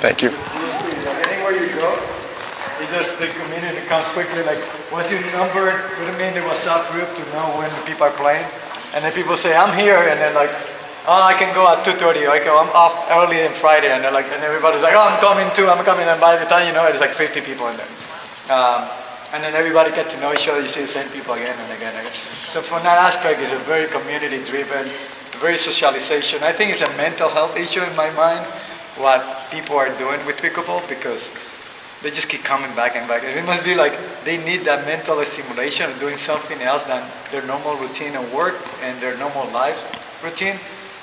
Thank you. Anywhere you go, it's just the community comes quickly. Like, what's your number? Put them in the WhatsApp group to know when people are playing. And then people say, I'm here, and then like, oh, I can go at 2:30. Okay, I'm off early on Friday, and they're like, and everybody's like, oh, I'm coming too. I'm coming. And by the time you know it, it's like 50 people in there. And then everybody get to know each other. You see the same people again and again and again. So from that aspect, it's a very community-driven, very socialization. I think it's a mental health issue in my mind, what people are doing with pickleball, because they just keep coming back and back. And it must be like they need that mental stimulation of doing something else than their normal routine of work and their normal life routine.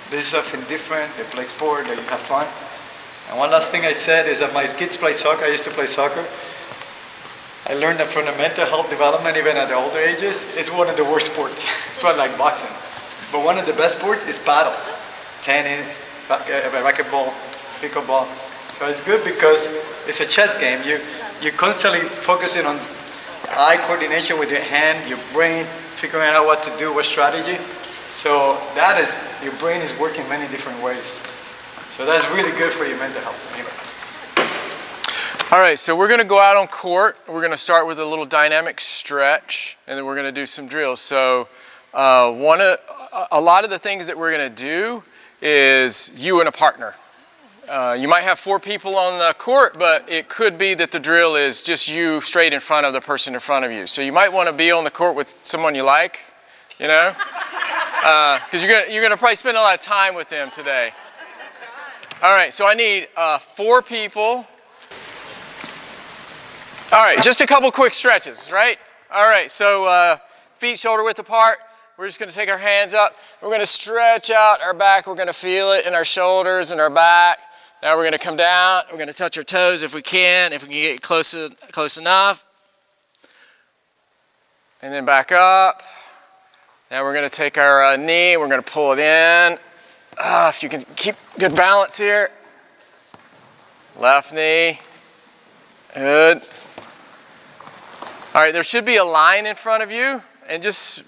This is something different. They play sport, they have fun. And one last thing I said is that my kids play soccer. I used to play soccer. I learned that from the mental health development, even at the older ages, it's one of the worst sports. It's not like boxing. But one of the best sports is paddle. Tennis, racquetball, pickleball. So it's good because it's a chess game. You're constantly focusing on eye coordination with your hand, your brain, figuring out what to do, what strategy. So that is, your brain is working many different ways. So that's really good for your mental health. Anyway. All right, so we're gonna go out on court. We're gonna start with a little dynamic stretch, and then we're gonna do some drills. So a lot of the things that we're gonna do is you and a partner. You might have 4 people on the court, but it could be that the drill is just you straight in front of the person in front of you. So you might want to be on the court with someone you like, you know, because you're gonna probably spend a lot of time with them today. All right, so I need 4 people. All right, just a couple quick stretches, right? All right, so feet shoulder width apart. We're just gonna take our hands up. We're gonna stretch out our back. We're gonna feel it in our shoulders and our back. Now we're gonna come down. We're gonna touch our toes if we can get close enough. And then back up. Now we're gonna take our knee, we're gonna pull it in. If you can keep good balance here. Left knee, good. All right, there should be a line in front of you, and just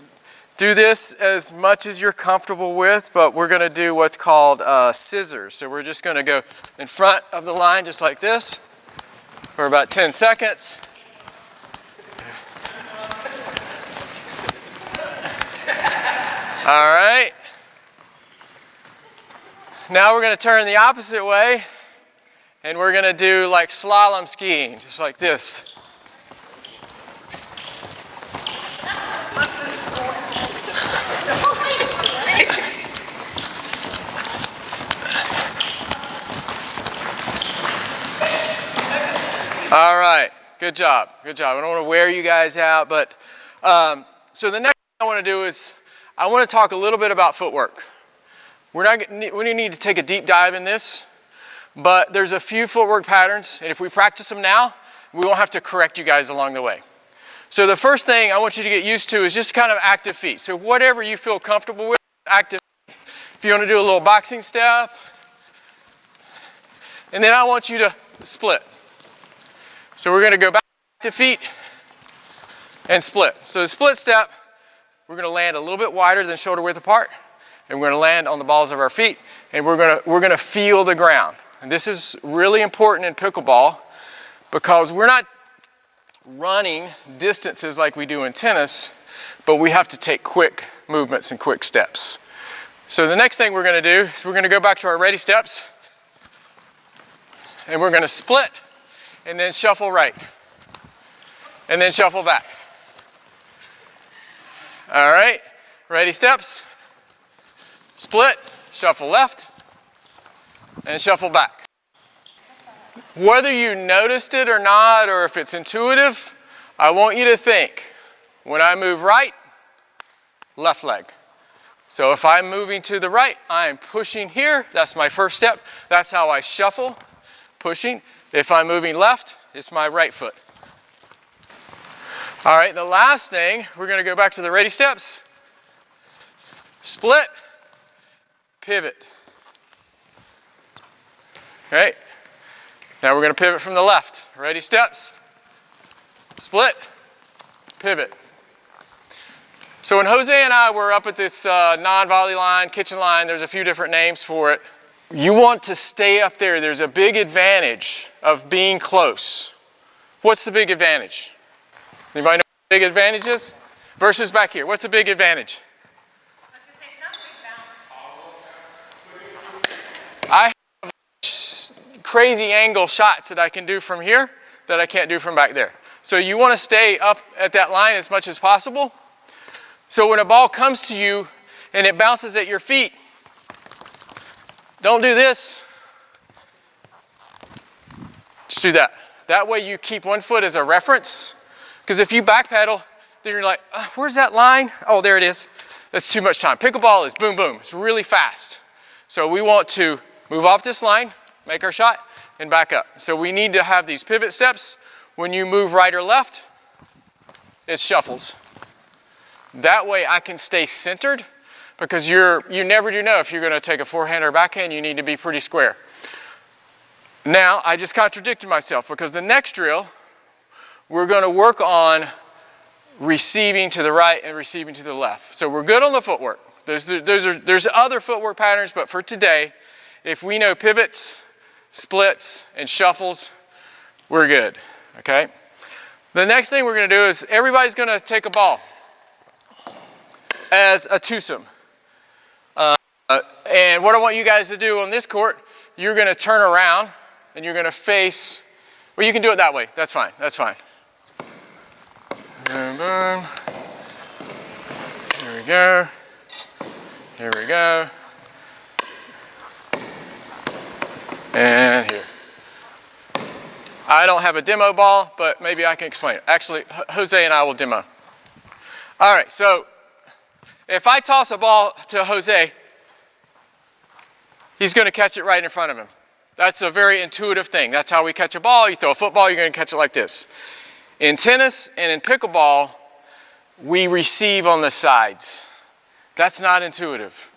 do this as much as you're comfortable with, but we're gonna do what's called scissors. So we're just gonna go in front of the line just like this for about 10 seconds. All right. Now we're gonna turn the opposite way, and we're gonna do like slalom skiing, just like this. All right, good job, good job. I don't want to wear you guys out, but so the next thing I want to do is I want to talk a little bit about footwork. We need to take a deep dive in this, but there's a few footwork patterns, and if we practice them now, we won't have to correct you guys along the way. So the first thing I want you to get used to is just kind of active feet. So whatever you feel comfortable with, active feet. If you want to do a little boxing step, and then I want you to split. So we're going to go back to feet and split. So the split step, we're going to land a little bit wider than shoulder width apart, and we're going to land on the balls of our feet, and we're going to feel the ground. And this is really important in pickleball because we're not running distances like we do in tennis, but we have to take quick movements and quick steps. So the next thing we're going to do is we're going to go back to our ready steps, and we're going to split and then shuffle right, and then shuffle back. All right, ready steps, split, shuffle left, and shuffle back. Whether you noticed it or not, or if it's intuitive, I want you to think, when I move right, left leg. So if I'm moving to the right, I'm pushing here, that's my first step. That's how I shuffle, pushing. If I'm moving left, it's my right foot. All right, the last thing, we're going to go back to the ready steps. Split, pivot. Okay, now we're going to pivot from the left. Ready steps, split, pivot. So when Jose and I were up at this non-volley line, kitchen line, there's a few different names for it. You want to stay up there. There's a big advantage of being close. What's the big advantage? Anybody know what the big advantage is? Versus back here, what's the big advantage? I was going to say, it's not a big bounce. I have crazy angle shots that I can do from here that I can't do from back there. So you want to stay up at that line as much as possible. So when a ball comes to you and it bounces at your feet, don't do this. Just do that. That way you keep one foot as a reference. Because if you backpedal, then you're like, where's that line? Oh, there it is. That's too much time. Pickleball is boom, boom. It's really fast. So we want to move off this line, make our shot, and back up. So we need to have these pivot steps. When you move right or left, it shuffles. That way I can stay centered, because you never do know if you're going to take a forehand or backhand. You need to be pretty square. Now, I just contradicted myself, because the next drill, we're going to work on receiving to the right and receiving to the left. So we're good on the footwork. There's other footwork patterns, but for today, if we know pivots, splits, and shuffles, we're good, okay? The next thing we're going to do is everybody's going to take a ball as a twosome. And what I want you guys to do on this court, you're going to turn around and you're going to face, well, you can do it that way. That's fine. That's fine. Boom, boom. Here we go. Here we go. And here. I don't have a demo ball, but maybe I can explain it. Actually, Jose and I will demo. All right, so if I toss a ball to Jose, he's going to catch it right in front of him. That's a very intuitive thing. That's how we catch a ball. You throw a football, you're going to catch it like this. In tennis and in pickleball, we receive on the sides. That's not intuitive.